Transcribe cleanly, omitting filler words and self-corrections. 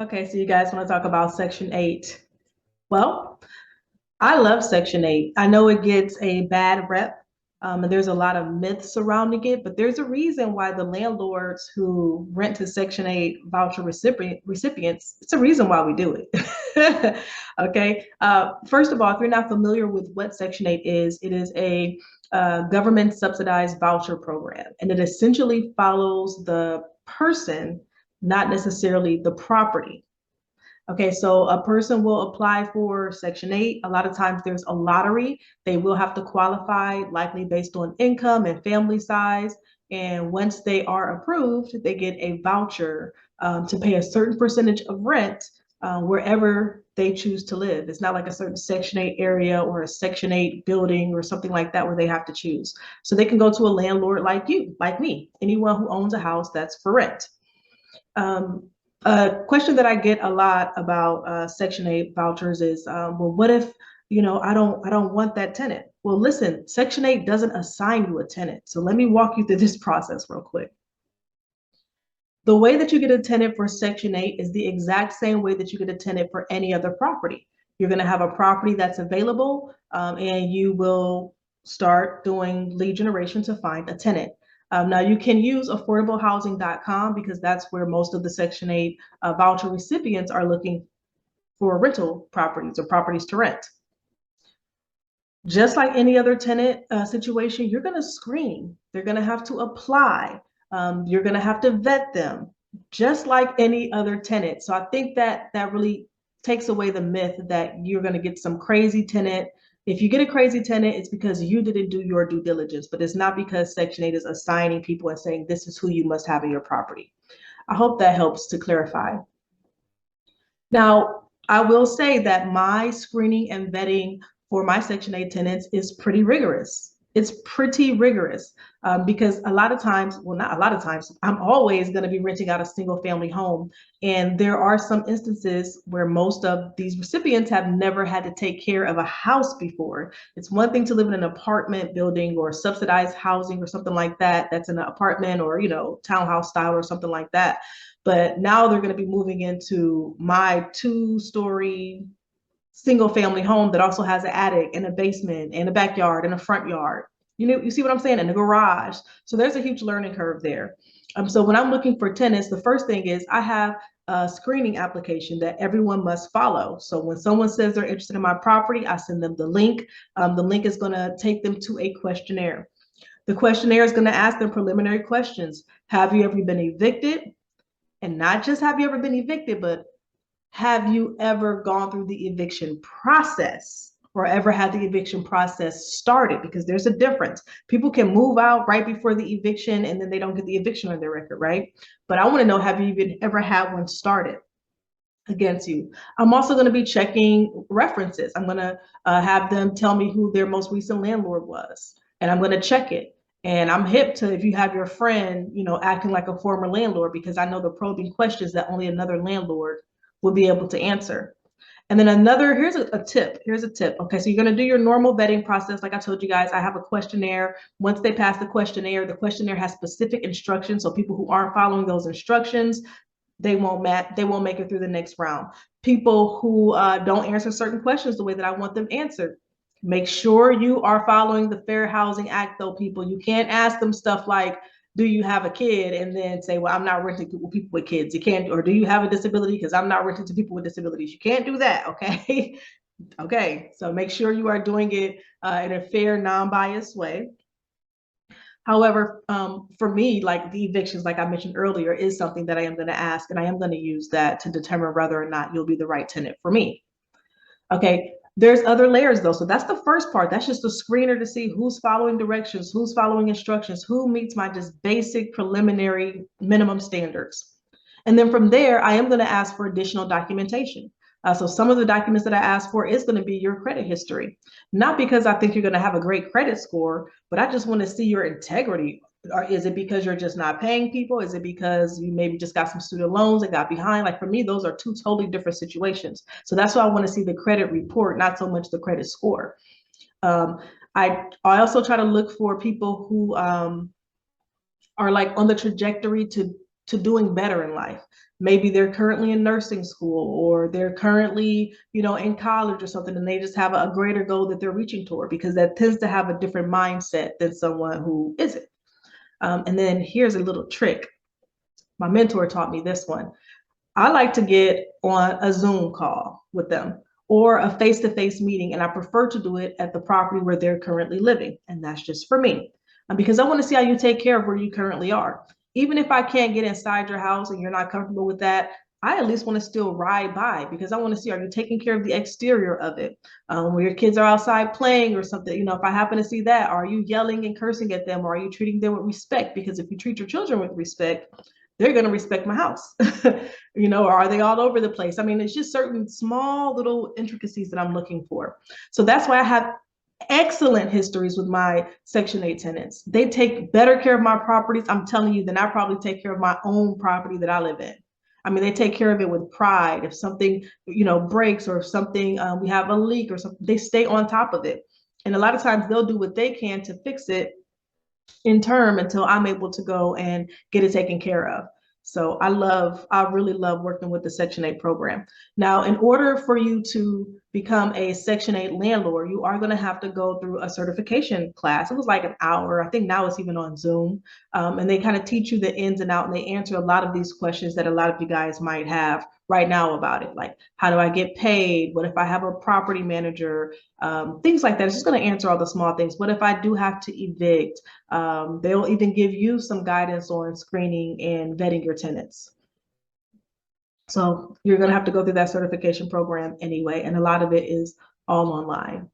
Okay, so you guys want to talk about Section 8. Well, I love Section 8. I know it gets a bad rep, and there's a lot of myths surrounding it, but there's a reason why the landlords who rent to Section 8 voucher recipients, it's a reason why we do it. Okay. First of all, if you're not familiar with what Section 8 is, it is a government subsidized voucher program, and it essentially follows the person, not necessarily the property. Okay, so a person will apply for Section 8. A lot of times there's a lottery. They will have to qualify, likely based on income and family size. And once they are approved, they get a voucher to pay a certain percentage of rent wherever they choose to live. It's not like a certain Section 8 area or a Section 8 building or something like that where they have to choose. So they can go to a landlord like you, like me, anyone who owns a house that's for rent. A question that I get a lot about Section 8 vouchers is, well, what if, I don't want that tenant? Well, listen, Section 8 doesn't assign you a tenant. So let me walk you through this process real quick. The way that you get a tenant for Section 8 is the exact same way that you get a tenant for any other property. You're going to have a property that's available, and you will start doing lead generation to find a tenant. Now, you can use affordablehousing.com because that's where most of the Section 8 voucher recipients are looking for rental properties or properties to rent. Just like any other tenant situation, you're going to screen. They're going to have to apply. You're going to have to vet them, just like any other tenant. So I think that that really takes away the myth that you're going to get some crazy tenant. If you get a crazy tenant, it's because you didn't do your due diligence, but it's not because Section 8 is assigning people and saying this is who you must have in your property. I hope that helps to clarify. Now, I will say that my screening and vetting for my Section 8 tenants is pretty rigorous. It's pretty rigorous because a lot of times, well, not a lot of times, I'm always going to be renting out a single family home. And there are some instances where most of these recipients have never had to take care of a house before. It's one thing to live in an apartment building or subsidized housing or something like that, that's in an apartment or, townhouse style or something like that. But now they're going to be moving into my 2-story single family home that also has an attic and a basement and a backyard and a front yard. You see what I'm saying? And a garage. So there's a huge learning curve there. So when I'm looking for tenants, the first thing is I have a screening application that everyone must follow. So when someone says they're interested in my property, I send them the link. The link is going to take them to a questionnaire. The questionnaire is going to ask them preliminary questions. Have you ever been evicted? And not just have you ever been evicted, but have you ever gone through the eviction process or ever had the eviction process started? Because there's a difference. People can move out right before the eviction and then they don't get the eviction on their record, right? But I want to know, have you even ever had one started against you? I'm also going to be checking references. I'm going to have them tell me who their most recent landlord was, and I'm going to check it. And I'm hip to if you have your friend, acting like a former landlord, because I know the probing questions that only another landlord will be able to answer. And then here's a tip. Here's a tip. Okay, so you're going to do your normal vetting process. Like I told you guys, I have a questionnaire. Once they pass the questionnaire has specific instructions. So people who aren't following those instructions, they won't make it through the next round. People who don't answer certain questions the way that I want them answered, make sure you are following the Fair Housing Act, though, people. You can't ask them stuff like, do you have a kid? And then say, well, I'm not renting to people with kids. You can't, or do you have a disability? Because I'm not renting to people with disabilities. You can't do that, okay? Okay, so make sure you are doing it in a fair, non-biased way. However, for me, like the evictions, like I mentioned earlier, is something that I am going to ask, and I am going to use that to determine whether or not you'll be the right tenant for me. Okay, there's other layers though. So that's the first part. That's just a screener to see who's following directions, who's following instructions, who meets my just basic preliminary minimum standards. And then from there, I am going to ask for additional documentation. So some of the documents that I ask for is going to be your credit history, not because I think you're going to have a great credit score, but I just want to see your integrity. Or is it because you're just not paying people? Is it because you maybe just got some student loans and got behind? Like for me, those are two totally different situations. So that's why I want to see the credit report, not so much the credit score. I also try to look for people who are like on the trajectory to doing better in life. Maybe they're currently in nursing school, or they're currently, in college or something, and they just have a greater goal that they're reaching toward, because that tends to have a different mindset than someone who isn't. And then here's a little trick. My mentor taught me this one. I like to get on a Zoom call with them or a face-to-face meeting, and I prefer to do it at the property where they're currently living. And that's just for me, because I want to see how you take care of where you currently are. Even if I can't get inside your house and you're not comfortable with that, I at least want to still ride by, because I want to see, are you taking care of the exterior of it? Where your kids are outside playing or something, if I happen to see that, are you yelling and cursing at them, or are you treating them with respect? Because if you treat your children with respect, they're going to respect my house. Or are they all over the place? I mean, it's just certain small little intricacies that I'm looking for. So that's why I have excellent histories with my Section 8 tenants. They take better care of my properties, I'm telling you, than I probably take care of my own property that I live in. I mean, they take care of it with pride. If something, breaks, or if something, we have a leak or something, they stay on top of it. And a lot of times they'll do what they can to fix it in term until I'm able to go and get it taken care of. So I really love working with the Section 8 program. Now, in order for you to become a Section 8 landlord, you are going to have to go through a certification class. It was like an hour. I think now it's even on Zoom. And they kind of teach you the ins and outs, and they answer a lot of these questions that a lot of you guys might have right now about it. Like, how do I get paid? What if I have a property manager? Things like that. It's just going to answer all the small things. What if I do have to evict? They'll even give you some guidance on screening and vetting your tenants. So you're going to have to go through that certification program anyway, and a lot of it is all online.